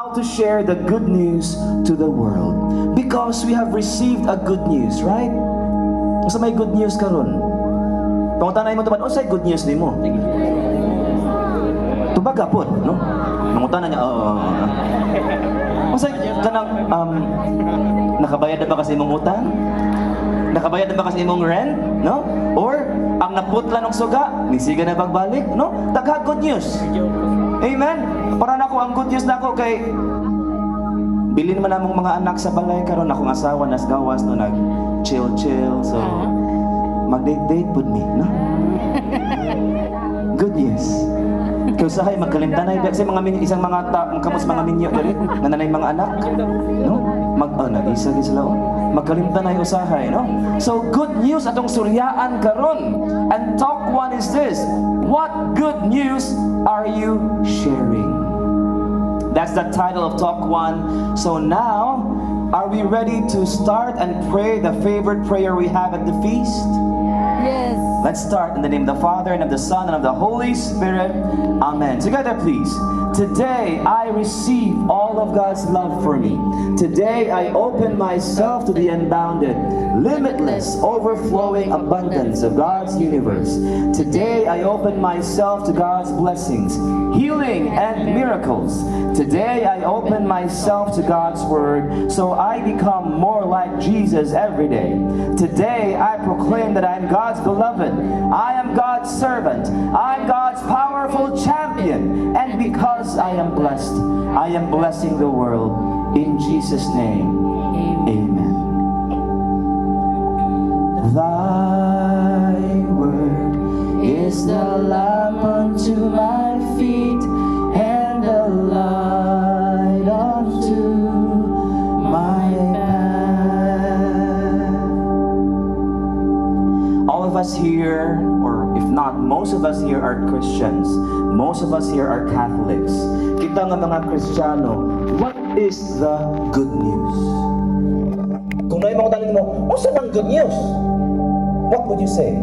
how to share the good news to the world. Because we have received a good news, right? Kasi may good news karon. Pangutanay mo taman, say good news nimo. Tubaga po, no? Pangutanay niya, say kanang nakabayad na ba kasi imong utang? Nakabayad na ba kasi imong rent, no? Or ang naputla ng suga, nisiga na pagbalik, no? Tagha good news. Amen. Para nako ang good news nako kay bilin man namong mga anak sa balay karon akong asawa nas gawas no nag chill so mag-date pud me, no? Good news. Kaya usahay magkalimtanay sa mga isang mga kamus mga minyo dali nanay mga anak, no? Nag-isa sila magkalimtanay usahay, no? So good news atong suryaan karon. And talk one is this. What good news are you sharing? That's the title of Talk 1. So now, are we ready to start and pray the favorite prayer we have at the feast? Yes. Let's start in the name of the Father, and of the Son, and of the Holy Spirit. Amen. Together, please. Today, I receive all of God's love for me. Today, I open myself to the unbounded, limitless, overflowing abundance of God's universe. Today, I open myself to God's blessings, healing, and miracles. Today, I open myself to God's Word, so I become more like Jesus every day. Today, I proclaim that I am God's beloved. I am God's servant. I am God's powerful champion. And because I am blessed, I am blessing the world. In Jesus' name, amen. Thy word is the lamp unto my feet and the light unto my path. All of us here, or if not, most of us here are Christians. Most of us here are Catholics. Kita nga mga Kristiyano, what is the good news? Kung na yung mga tanong mo, what's the good news? What would you say?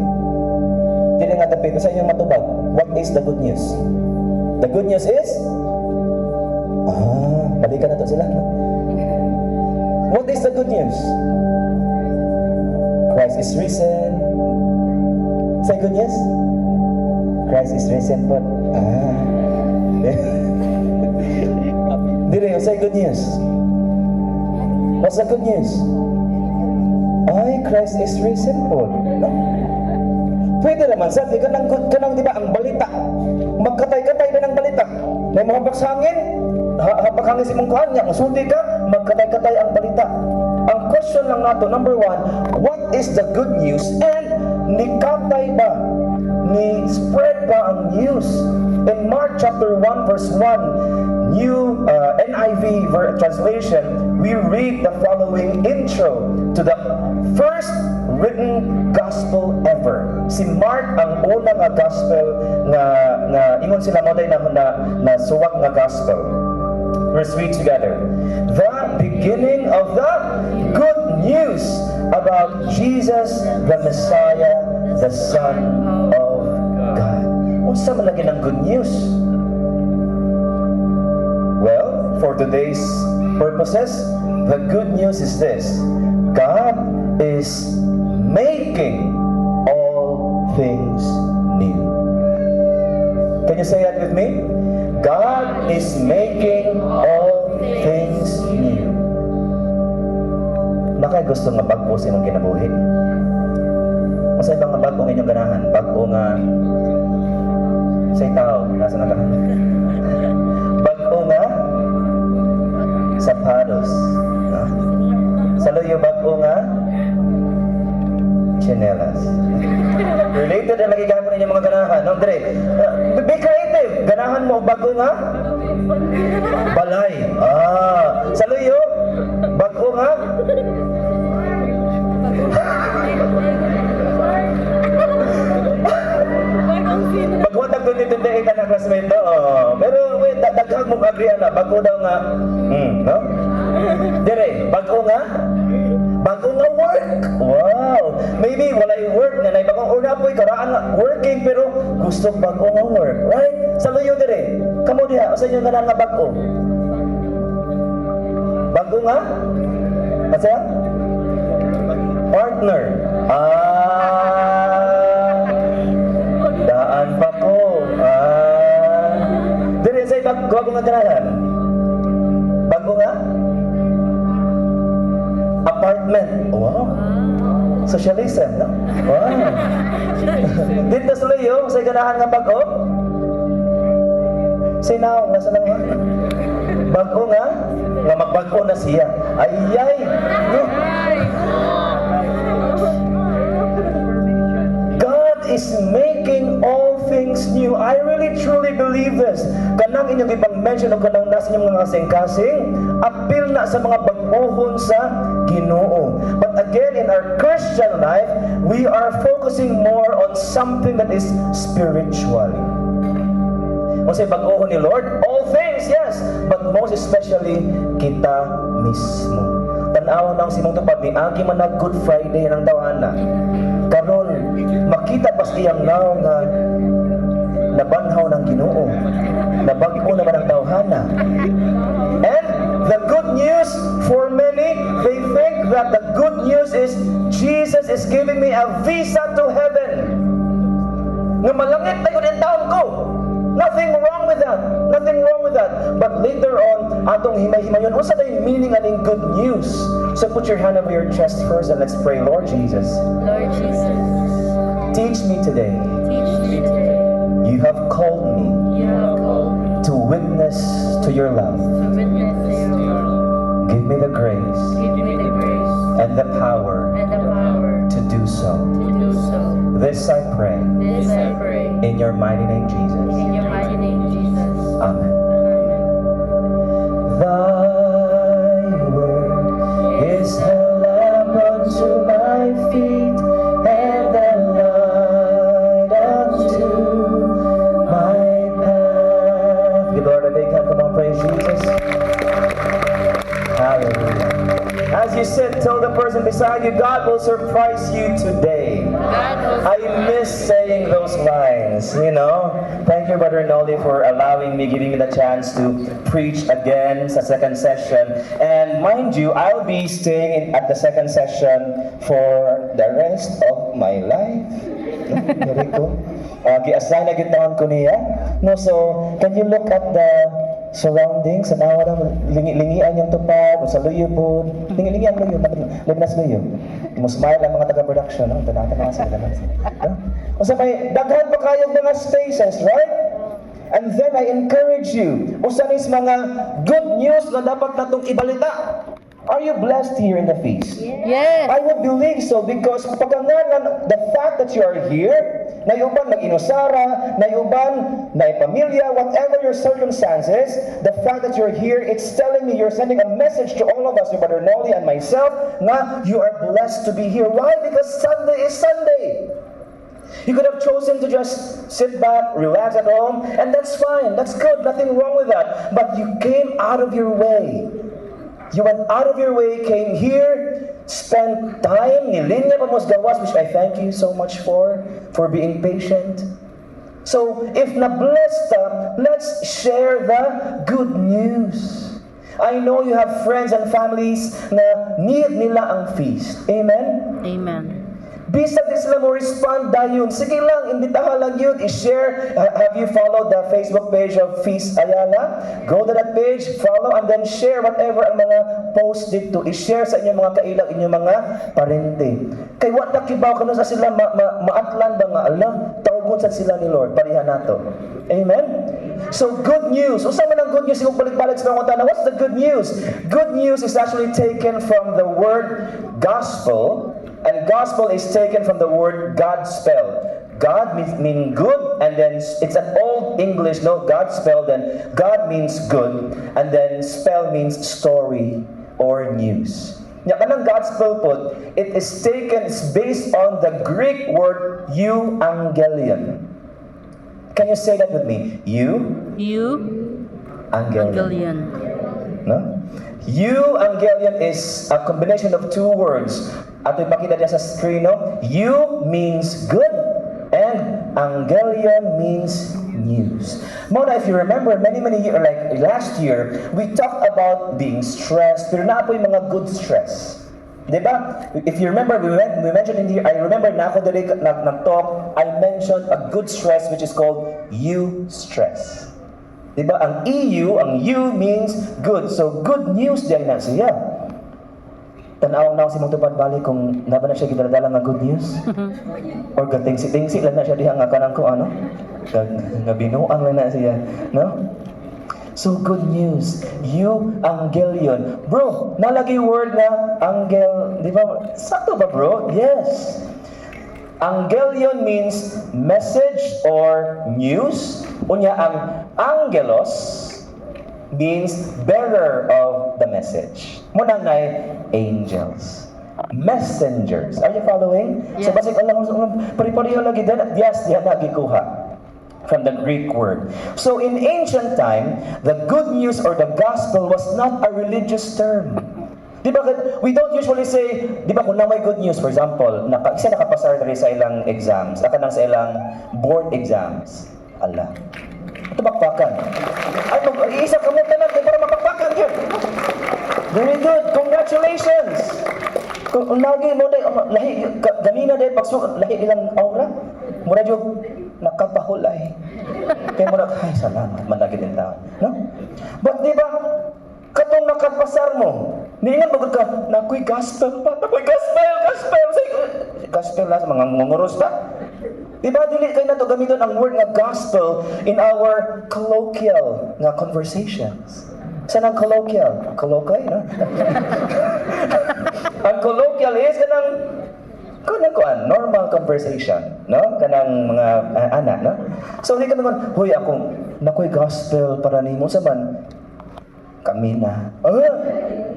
Dili nga tapit sa inyong matubag. What is the good news? The good news is balikan na to sila. What is the good news? Christ is risen. Say good news? Christ is risen po. Dili, say good news. What's the good news? Christ is risen po. No? Pwede naman sa kanang di ba ang balita. Magkatay-katay na ng balita. May mga pagsangin, hapaghangin si mong kuhan niya. Masulti ka, magkatay-katay ang balita. Ang question lang nato, number 1, what is the good news? And nikatay ba? Ni-spread ba ang news? In Mark chapter 1 verse 1, New NIV translation, we read the following intro to the first written gospel ever. Si Mark ang una nga gospel nga ingon sila mo na suwak nga gospel. Let's read together. The beginning of the good news about Jesus the Messiah, the Son of God. Unsa man lagi ng good news? Well, for today's purposes, the good news is this. God is making all things new. Can you say that with me? God is making all things new. Nakay gusto nga bago sa inyong kinabuhi. Masa ibang nga bago inyong ganahan? Bago nga say tao, nasa na ka? Bago nga sapatos. Saluyo bago nga chinelas. Related na lagi gagawin ninyo mga ganahan. No, Dre, be creative. Ganahan mo bago nga balay. Saluyo bago nga pagwatag ko dito dahil ka na classmate. Pero wait, daghang mong agree na bago daw nga no? Dire, bago nga work. Wow! Maybe walay work na naibagong una po'y karaan nga working pero gusto bago nga work. Right? Sa luyo dire, kamo diha, sa inyo nga bago. Bago nga? Asa? Partner. Daan pa ko. Dili say bago nga ganahan. Bago nga? Apartment. Wow. Socialism, no? Wow. Dito sa layo, say ganahan nga bago? Say now, nasa lang nga? Bago nga? Nga magbago na siya. Ayay! No? God is making all things new. I really truly believe this. Kanang inyong ibang mention o kanang nasa inyong mga kasing-kasing, appeal na sa mga baguhon sa Ginoo. But again, in our Christian life, we are focusing more on something that is spiritual. O say baguhon ni Lord, all things, yes, but most especially, kita mismo. Tanaw na si mong tupad ni Agi man na Good Friday ng tawana. Karon makita pas iyang naw nga nabanhaw ng Ginoo. Nabago naman ang tawhana. And the good news for many, they think that the good news is Jesus is giving me a visa to heaven. Nga malangit tayo din taon ko. Nothing wrong with that. Nothing wrong with that. But later on, atong himay-himayon, unsa na yung meaning aning good news? So put your hand over your chest first and let's pray. Lord Jesus. Lord Jesus, Teach me today. teach me today. You have called me You have called me to witness to your love. to witness to your love. Give me the grace Give me the grace and the power and the power to do so. to do so. This I pray This I pray in your mighty name, Jesus. in your mighty name, Jesus. Amen. Amen. Thy word is a lamp unto my feet and a light unto my path. Give the Lord a big hand. Come on, praise Jesus. Hallelujah. As you sit, tell the person beside you, God will surprise you today. God will I miss saying those lines, you know. Thank you, Brother Nolly, for allowing me, giving me the chance to preach again sa second session. And mind you, I'll be staying at the second session for the rest of my life. Very cool. Gi-assign na gitawon ko niya. No, so, can you look at the surroundings and now lingian yung tupad sa luyo po lingian luyo linas luyo mo smile ang mga taga-production no tanang sa o sa may daghan pa kayong mga spaces, right? And then I encourage you usa nis mga good news na dapat natong ibalita. Are you blessed here in the feast? Yes. I would believe so because pagkanganan, the fact that you are here, na uban nag-inusara, na uban na pamilya, whatever your circumstances, the fact that you're here, it's telling me you're sending a message to all of us, your Brother Nolly and myself, na you are blessed to be here. Why? Because Sunday is Sunday. You could have chosen to just sit back, relax at home, and that's fine. That's good. Nothing wrong with that. But you came out of your way. You went out of your way, came here, spent time, nilinya pa mos gawas, which I thank you so much for being patient. So, if na-blessed ka, let's share the good news. I know you have friends and families na need nila ang feast. Amen? Amen. Bisag di sila mo respond dayon. Sige lang, imbitahan lang yun, i-share. Have you followed the Facebook page of Feast Ayala? Go to that page, follow, and then share whatever ang mga post dito. I-share sa inyong mga kailang, inyong mga parente. Kay what nakibaw ka sa sila, maatlan ba nga, ala, tawgon sa sila ni Lord, parihan nato. Amen? So, good news. Usa man ang good news, kung balik-balik sa mga tanong, what's the good news? Good news is actually taken from the word gospel, and gospel is taken from the word God spell. God means good, and then it's an old English, no, God spell, then God means good, and then spell means story or news. Nya kanang gospel po, it is taken, it's based on the Greek word euangelion. Can you say that with me? Angelion. No? Euangelion is a combination of two words. Ato ipakita diya sa screen, no? Eu means good and angelion means news. Mona, if you remember, many years, like last year, we talked about being stressed, pero na po yung mga good stress. Diba? If you remember, we mentioned in here, I remember na ako dali nag-talk, I mentioned a good stress which is called eustress. Diba? Ang EU, ang U means good. So, good news din na siya. Tanaw na si mong tupad balik kung naba na siya gidala nga good news. Or gatingsi-tingsi lang na siya diha nga kanang ko ano. Nga binuang lang na siya, no? So good news. Evangelion. Bro, nalagi word na angel, di ba? Sakto ba, bro? Yes. Evangelion means message or news. Unya ang angelos means bearer of the message. Munang na angels. Messengers. Are you following? So Yes. basig lang pari-pariho lagi din. Yes, diha na gikuha from the Greek word. So in ancient time, the good news or the gospel was not a religious term. Di ba, we don't usually say, di ba kung na may good news, for example, isa nakapasar na rin sa ilang exams, aka nang sa ilang board exams. Ala. Ito bakpakan. Ay, isa ka mo tanan, para mapakpakan yun. Very good. Congratulations. Kung lagi mo lahi, ganina dahil lahi ilang aura, mura yung nakapahulay. Kaya mura, ay salamat, managin din tao. No? But di ba, katong nakapasar mo, niingan bagod ka, nakoy gospel pa, nakoy gospel. Gospel lang sa mga ngunguros ba? Di ba, dili kayo na to gamiton ang word nga gospel in our colloquial nga conversations. Saan ang colloquial? Colloquial, no? Ang colloquial is kanang normal conversation, no? Kanang mga anak, no? So, hindi ka naman, huy, ako, nakoy gospel para nimo sa man. Kami na.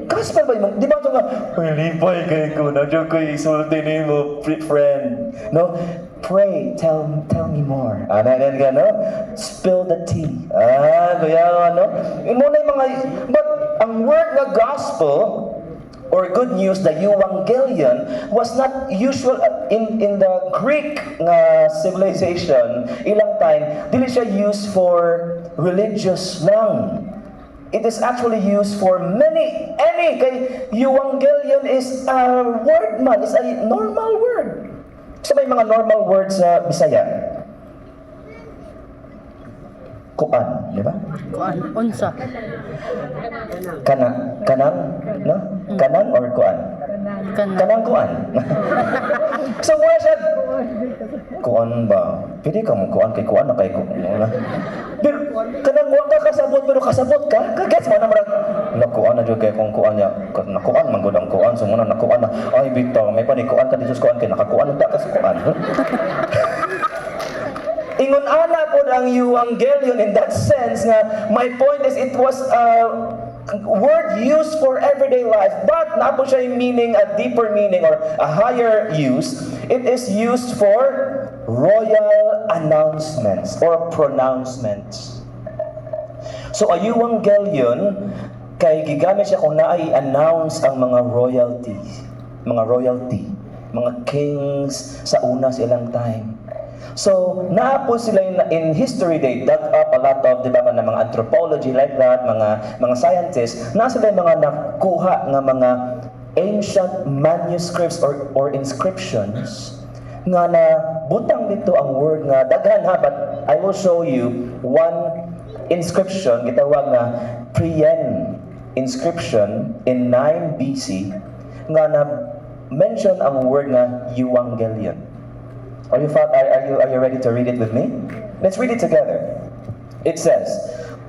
Gospel ba yun? Di ba ito nga, huy, lipay kay ko, nadyo ko isulti nimo, friend. No? Pray, tell me more. Nan ka, no? Spill the tea. Kaya, no? Muna yung mga, but ang word na gospel, or good news, the evangelion, was not usual in the Greek civilization. Ilang time, dili siya used for religious lang. It is actually used for any, kay evangelion is a word man, is a normal word. So may mga normal words sa Bisaya. Kuan, di ba? Kuan, unsa? Kanang, no? Kanang or kuan? Kanang kuan. So wala siya, kuan ba? Pwede ka mong kuan kay kuan na kay kuan. Pero kanang wa ka kasabot pero kasabot ka? Kagets mo na marag nakuan na jud kay kung kuan niya. Nakuan man gud ang kuan so muna nakuan na. Ay bitaw, may panikuan ka dito sa kuan kay nakakuan ta ka sa kuan. Ingon ana pod ang evangelion in that sense nga my point is it was a word used for everyday life but na po siya yung meaning, a deeper meaning or a higher use. It is used for royal announcements or pronouncements. So a evangelion kay gigamit siya kung na-announce ang mga royalty, mga kings sa una silang time. So, naapo sila in history, they dug up a lot of, di ba, ng mga anthropology like that, mga scientists, na sila mga nakuha ng mga ancient manuscripts or inscriptions nga na butang dito ang word nga daghan ha, but I will show you one inscription, gitawag na Priene inscription in 9 BC nga na mention ang word nga evangelion. Are you ready to read it with me? Let's read it together. It says,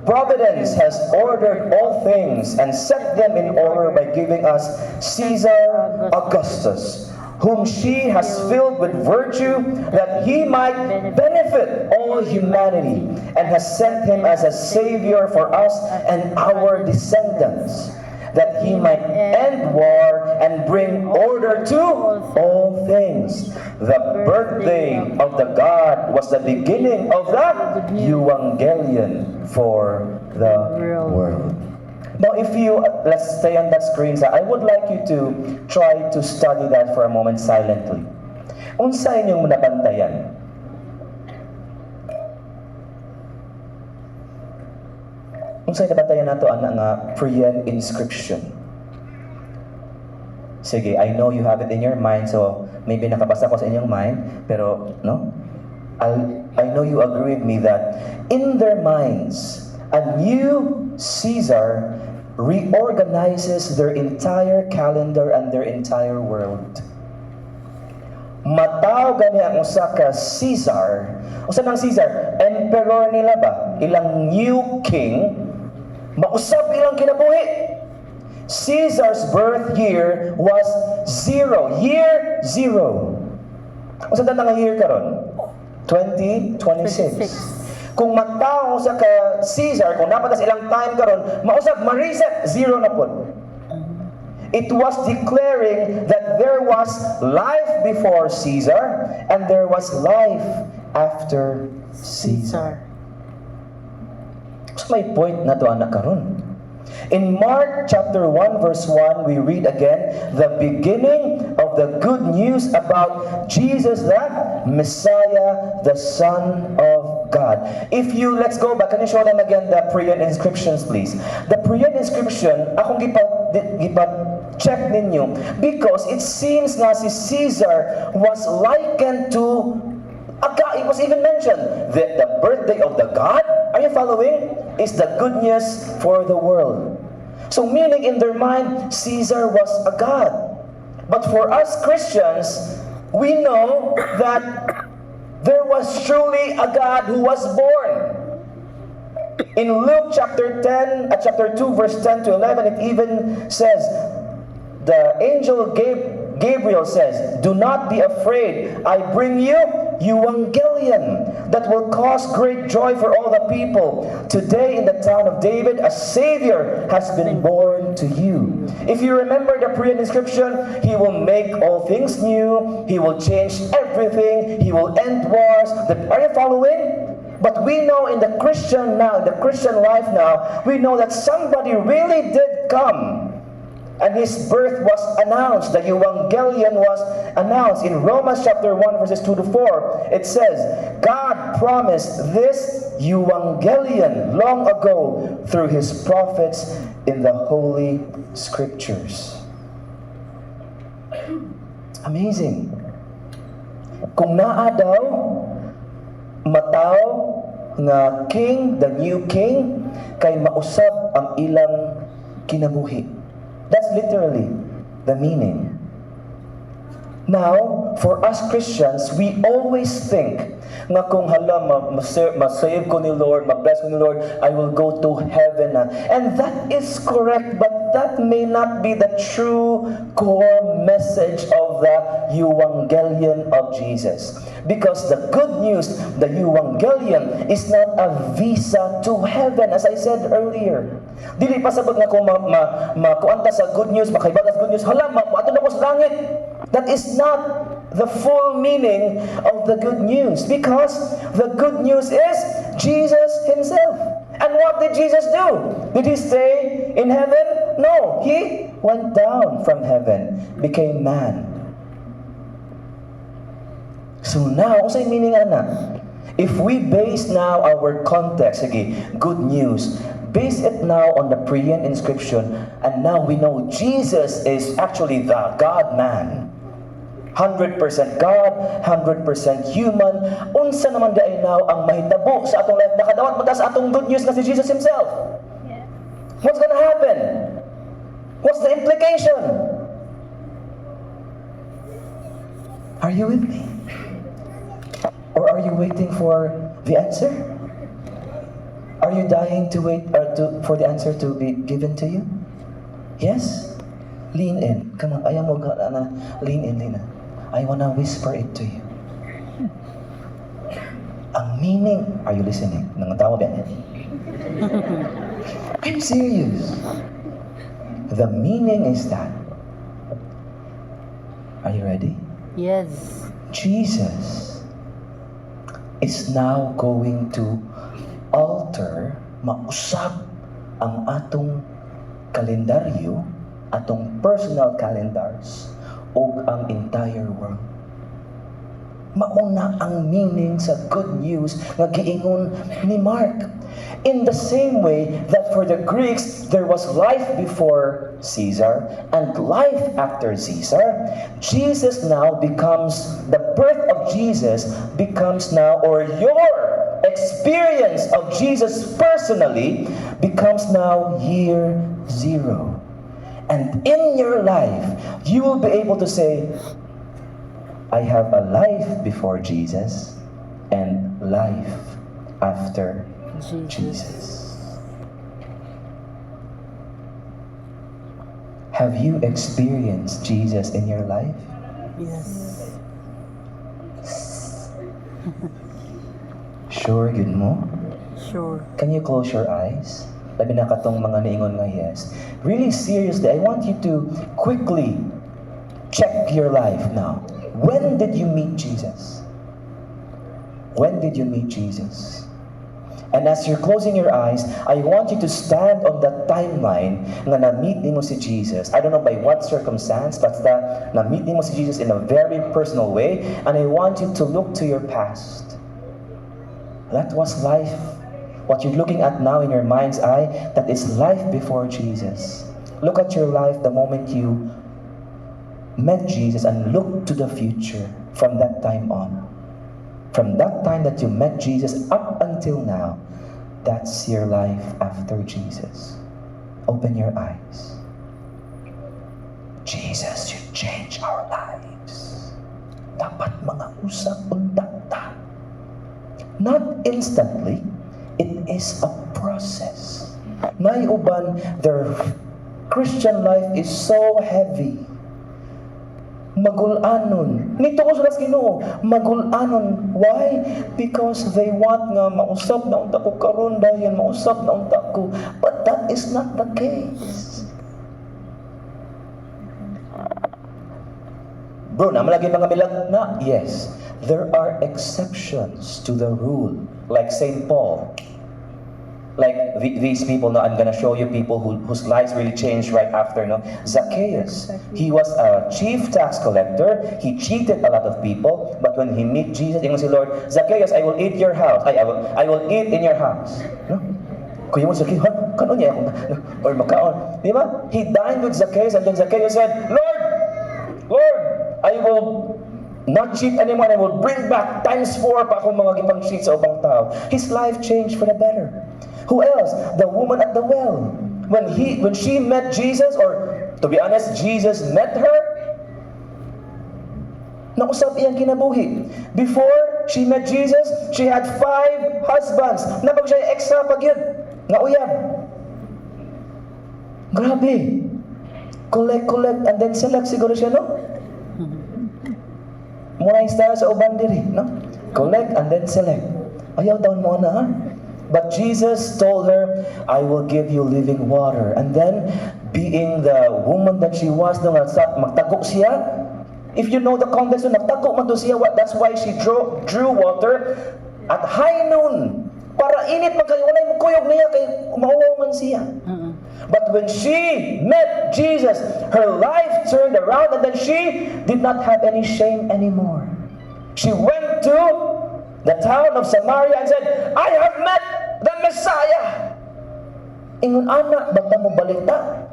Providence has ordered all things and set them in order by giving us Caesar Augustus, whom she has filled with virtue that he might benefit all humanity, and has sent him as a savior for us and our descendants, that he might end war and bring order to all things. The birthday of the God was the beginning of the evangelion for the world. Now, if you, let's stay on that screen, I would like you to try to study that for a moment silently. Unsa inyong nabantayan? Unsay nabantayan nato ana nga Priyan inscription? Sige, I know you have it in your mind, so maybe nakabasa ko sa inyong mind, pero no? I know you agree with me that in their minds, a new Caesar reorganizes their entire calendar and their entire world. Mataw gani ang usa ka Caesar. Usa nang Caesar, emperor nila ba? Ilang new king, mausab ilang kinabuhi. Caesar's birth year was 0. Year 0. Usa ta nga year karon? 2026. Kung magtao sa ka Caesar, kung napatas ilang time karon, mausap, ma-reset, 0 na po. It was declaring that there was life before Caesar and there was life after Caesar. So may point na to anak karon. In Mark chapter 1 verse 1, we read again the beginning of the good news about Jesus, the Messiah, the Son of God. If you, let's go back, can you show them again the Priyan inscriptions, please? The Priyan inscription, akong check ninyo, because it seems nga si Caesar was likened to a God. It was even mentioned that the birthday of the God, are you following, is the good news for the world. So meaning in their mind, Caesar was a God. But for us Christians, we know that there was truly a God who was born. In Luke chapter 2 verse 10 to 11, it even says, the angel Gabriel says, "Do not be afraid. I bring you Evangelion that will cause great joy for all the people. Today in the town of David, a Savior has been born to you." If you remember the Priyan inscription, He will make all things new. He will change everything. He will end wars. Are you following? But we know in the Christian life now, we know that somebody really did come. And His birth was announced. The Evangelion was announced. In Romans chapter 1 verses 2 to 4, it says, God promised this Evangelion long ago through His prophets in the Holy Scriptures. Amazing. Kung naa daw, mataw nga king, the new king, kay mausab ang ilang kinabuhi. That's literally the meaning. Now, for us Christians, we always think nga kung hala, masave ko ni Lord, ma-bless ko ni Lord, I will go to heaven na. And that is correct, but that may not be the true core message of the Evangelion of Jesus. Because the good news, the Evangelion, is not a visa to heaven, as I said earlier. Dili pasabot nga kung makuanta sa good news, makaibaga sa good news, hala, maato na ko sa langit. That is not the full meaning of the good news, because the good news is Jesus Himself. And what did Jesus do? Did He stay in heaven? No, He went down from heaven, became man. So now, usay meaning ana? If we base now our context, sige, good news, base it now on the Priyan inscription, and now we know Jesus is actually the God-man. 100% God, 100% human. Unsa naman daay now ang mahitabo sa atong life? Nakadawat mo ta sa atong good news na si Jesus Himself. What's gonna happen? What's the implication? Are you with me? Or are you waiting for the answer? Are you dying to wait for the answer to be given to you? Yes? Lean in. Come on, ayaw mo lean in. I wanna whisper it to you. Ang meaning, are you listening? Nangatawag yan. I'm serious. The meaning is that, are you ready? Yes. Jesus is now going to alter, mausap ang atong kalendaryo, atong personal calendars, o ang entire world. Mauna ang meaning sa good news nga giingon ni Mark. In the same way that for the Greeks, there was life before Caesar and life after Caesar, Jesus now becomes, the birth of Jesus becomes now, or your experience of Jesus personally becomes now year zero. And in your life, you will be able to say, I have a life before Jesus and life after Jesus. Have you experienced Jesus in your life? Yes. Sure, good mo? Sure. Can you close your eyes? Labi na katong mga niingon nga yes. Really seriously, I want you to quickly check your life now. When did you meet Jesus? When did you meet Jesus? And as you're closing your eyes, I want you to stand on that timeline nga na-meet mo si Jesus. I don't know by what circumstance, but that na-meet mo si Jesus in a very personal way. And I want you to look to your past. That was life. What you're looking at now in your mind's eye, that is life before Jesus. Look at your life the moment you met Jesus and look to the future from that time on. From that time that you met Jesus up until now, that's your life after Jesus. Open your eyes. Jesus, you change our lives. Dapat mga usap undakta. Not instantly, it is a process. May uban, their Christian life is so heavy. Magulanon. Nito ko sa Ginoo, magulanon. Why? Because they want nga mausap na unta ko karon dayon mausap na unta ko. But that is not the case. Bro, naman lagi mga milag na? Yes. There are exceptions to the rule. Like St. Paul. Like these people, no, I'm gonna show you people whose lives really changed right after, no. Zacchaeus, he was a chief tax collector. He cheated a lot of people, but when he met Jesus, he said, Lord, Zacchaeus, I will eat your house. I will eat in your house. No? Kuya mo Zacchaeus, kanon niya ako, or makaon, di ba? He dined with Zacchaeus, and then Zacchaeus said, Lord, I will not cheat anymore, and I will bring back times 4 pa akong mga gipang cheat sa ubang tao. His life changed for the better. Who else? The woman at the well. When she met Jesus, or to be honest, Jesus met her, nausap iyang kinabuhi. Before she met Jesus, she had 5 husbands. Napag siya extra pag yun. Nauyab. Grabe. Collect, and then select siguro siya, no? Muna yung style sa uban diri, no? Collect and then select. Ayaw taon mo na, ha? But Jesus told her, I will give you living water. And then, being the woman that she was, nung magtagok siya, if you know the context, nagtagok man to siya, that's why she drew water at high noon. Para init magkayo, wala yung kuyog niya, kay mauwaw man siya. But when she met Jesus, her life turned around, and then she did not have any shame anymore. She went to the town of Samaria and said, I have met the Messiah. Ingon anak, bata mo balita.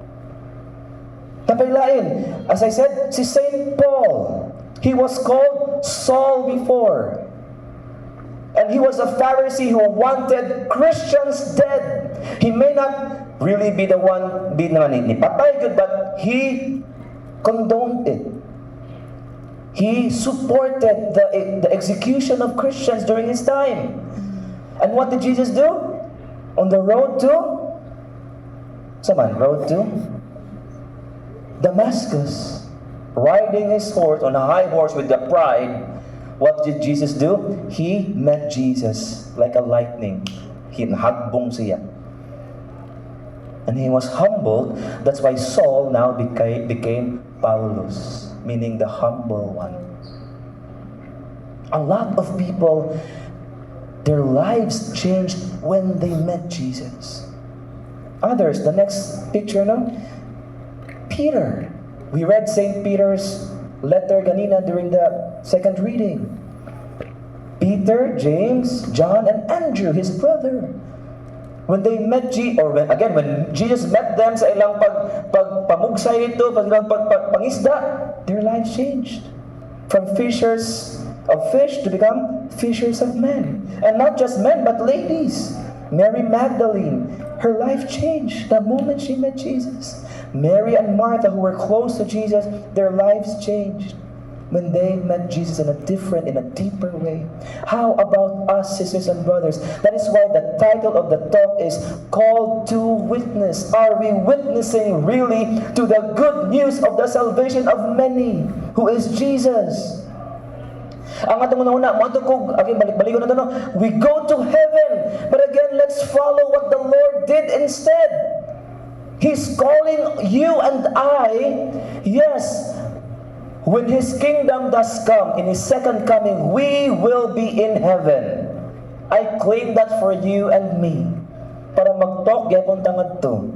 Tapaylain, as I said, si St. Paul, he was called Saul before. And he was a Pharisee who wanted Christians dead. He may not really be the one, be naman ni patay good, but he condoned it. He supported the execution of Christians during his time. And what did Jesus do? On the road to? Road to? Damascus. Riding his horse on a high horse with the pride. What did Jesus do? He met Jesus like a lightning. Hinahagbong siya. And he was humbled. That's why Saul now became Paulus, meaning the humble one. A lot of people, their lives changed when they met Jesus. Others, the next picture, no? Peter. We read St. Peter's letter ganina during the second reading. Peter, James, John, and Andrew, his brother. When they met when Jesus met them sa ilang pagpamugsay ito, pangisda, their lives changed. From fishers of fish to become fishers of men. And not just men, but ladies. Mary Magdalene, her life changed the moment she met Jesus. Mary and Martha, who were close to Jesus, their lives changed when they met Jesus in a deeper way. How about us, sisters and brothers? That is why the title of the talk is Called to Witness. Are we witnessing really to the good news of the salvation of many, who is Jesus? Ang atong una, balik-balik na no. We go to heaven, but again, let's follow what the Lord did instead. He's calling you and I, yes, when His kingdom does come, in His second coming, we will be in heaven. I claim that for you and me. Para mag-talk, yapon tangad to.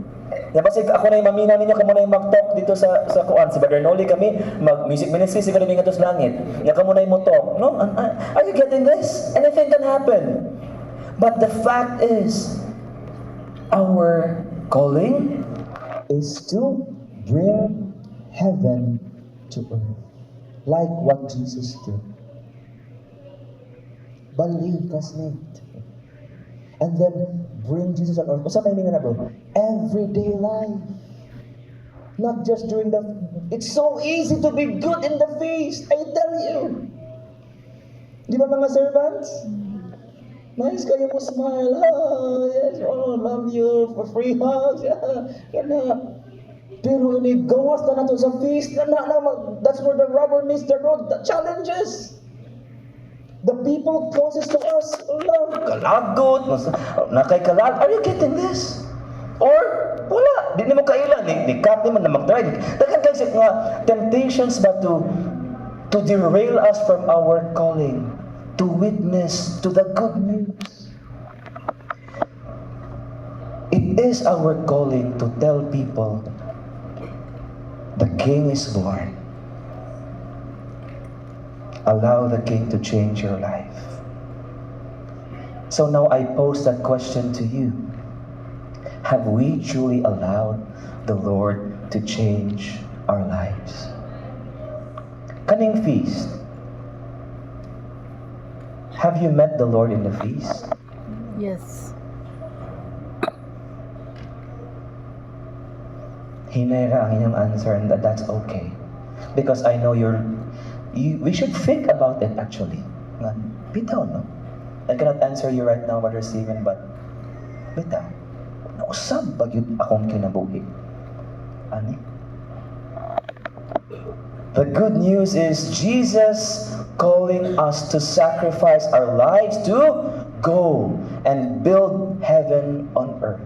Kasi ako na yung maminaw ninyo, kamo na yung mag-talk dito sa kuan. Si Brother Noli kami, mag-music ministry, si Galing Atos Langit. Kamo na yung mo-talk. No? Are you getting this? Anything can happen. But the fact is, our calling is to bring heaven to earth, like what Jesus did. Believe, classmate. And then bring Jesus on earth. What's up, na bro? Everyday life. Not just during the... It's so easy to be good in the feast, I tell you. Di ba mga servants? Nice kayo mo smile. Oh, yes, oh, love you for free hugs. Kana. Pero inigawas na nato sa feast, that's where the rubber meets the road, the challenges. The people closest to us, love, kalagot, nakay kalag. Are you getting this? Or, wala, di mo kailan, ni cut naman na mag-drive. Dagan kayo nga temptations ba to derail us from our calling, to witness to the good news. It is our calling to tell people the King is born. Allow the King to change your life. So now I pose that question to you. Have we truly allowed the Lord to change our lives? Kaning feast. Have you met the Lord in the feast? Yes. Hinera ang inyong answer, and that's okay. Because I know we should think about it actually. Bitaw, no? I cannot answer you right now, Brother Stephen, but bitaw. Nausab ba yun akong kinabuhi? Ani? The good news is Jesus calling us to sacrifice our lives to go and build heaven on earth.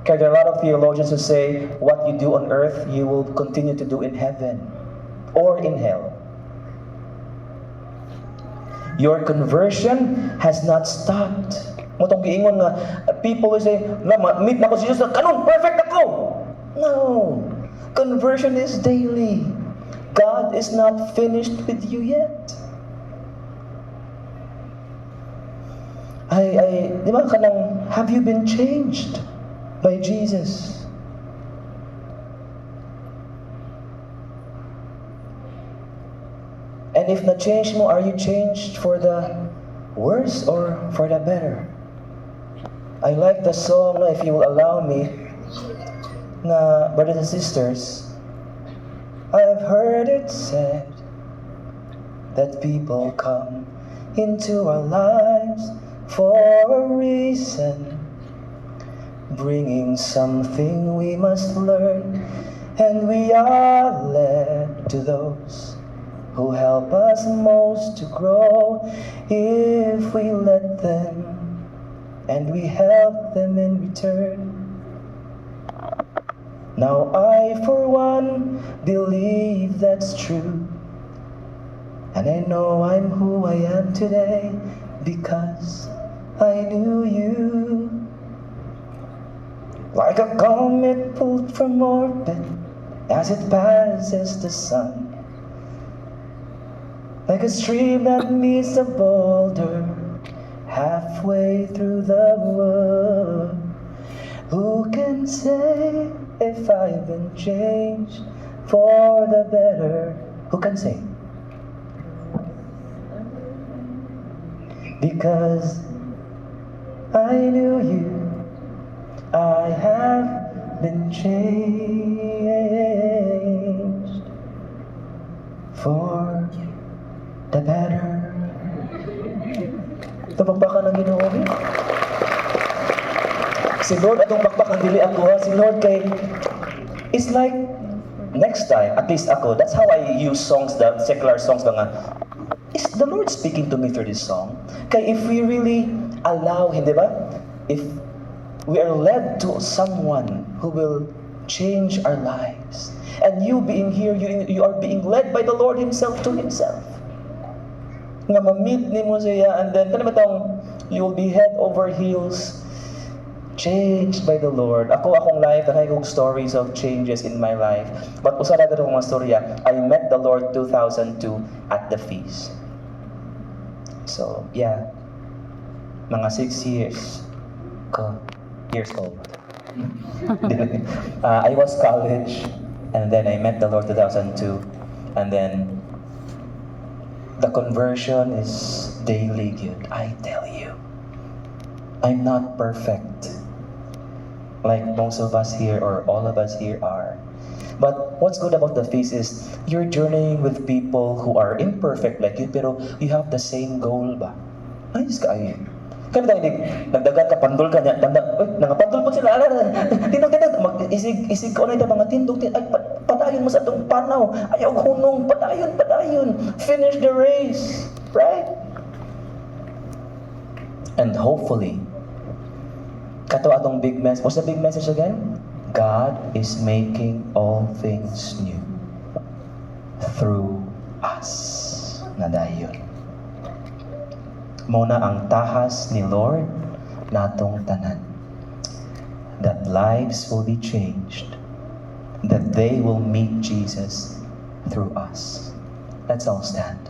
Okay, there are a lot of theologians who say what you do on earth, you will continue to do in heaven or in hell. Your conversion has not stopped. Motong giingon nga people will say, meet na ko si Jesus, kanon, perfect ako. No. Conversion is daily. God is not finished with you yet. Di ba kanang, have you been changed by Jesus? And if na-change mo, are you changed for the worse or for the better? I like the song, if you will allow me, na brothers and sisters, I've heard it said that people come into our lives for a reason, bringing something we must learn, and we are led to those who help us most to grow if we let them, and we help them in return. Now I, for one, believe that's true, and I know I'm who I am today because I knew you. Like a comet pulled from orbit as it passes the sun, like a stream that meets a boulder halfway through the wood. Who can say if I've been changed for the better? Who can say? Because I knew you, I have been changed for the better. Ito bakbakan ng Ginoo. Si Lord atong bakbakan dili ako ha. Si Lord kay it's like next time, at least ako, that's how I use songs, the secular songs mga. Is the Lord speaking to me through this song? Kaya if we really allow Him, di ba? If we are led to someone who will change our lives, and you being here, you are being led by the Lord Himself to Himself. Nga ma-meet ni mo siya, and then, kanibatang, you will be head over heels, changed by the Lord. Akong life, nakay kong stories of changes in my life. But usara ka mga storya, I met the Lord 2002 at the feast. So, yeah. Mga 6 years old. I was college, and then I met the Lord 2002, and then the conversion is daily good. I tell you, I'm not perfect, like most of us here or all of us here are. But what's good about the feast is you're journeying with people who are imperfect like you, pero you have the same goal ba? Ayos ka ayun. Kaya tayo, nagdagan ka, pandol ka niya, nangapandol po sila, tinong, isig ko na ito, mga tindog, ay, padayon mo sa itong panaw, ayaw hunong, padayon, finish the race, right? And hopefully, kato atong big message, what's the big message again? God is making all things new through us. Nadayon. Muna ang tahas ni Lord natong tanan. That lives will be changed. That they will meet Jesus through us. Let's all stand.